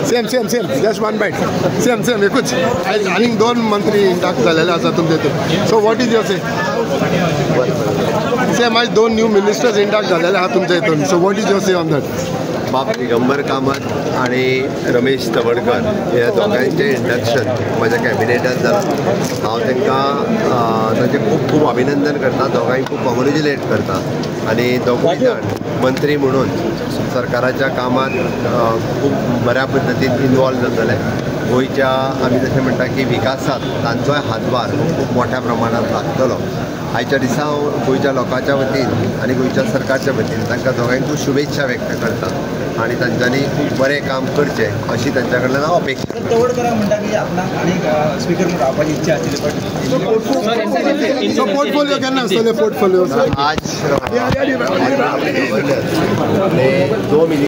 Same just one byte same एकूच आनी दोन मंत्री इंडाक्ट जालेले आसा तुमचे हितून. So what is your same आज दोन न्यू मिनिस्टर्स इंडाक्ट जालेले आहा तुमच्या हितून. So what is your say on that? बाब दिगंबर कामत आणि रमेश तवडकर ह्या दोगांचे इंडक्शन माझ्या कॅबिनेटात जालां. हांव तांकां तांचे खूब खूब अभिनंदन करता, दोगांय खूब कॉंग्रेच्युलेट करता. आनी दोगूय जाण मंत्री म्हणून सरकाराच्या कामात खूब बऱ्या पद्दतीन इन्वॉल्व जातले. गोंयच्या आमी जशें म्हणटा की विकासात तांचोय हातभार खूब मोठ्या प्रमाणात लागतलो. आयच्या दिसा हांव गोंयच्या लोकांच्या वतीन आनी गोंयच्या सरकारच्या वतीन तांकां दोगांयकूय शुभेच्छा व्यक्त करता आनी तांच्यांनी खूब बरें काम करचें अशी तांच्या कडल्यान हांव अपेक्षा. तवडकर म्हणटा की आपणाक आनीक स्पीकर म्हणून रावपाची इच्छा आशिल्ली पण पोर्टफोलिओ केन्ना आसतले? पोर्टफोलिओ आज 2 मिनिट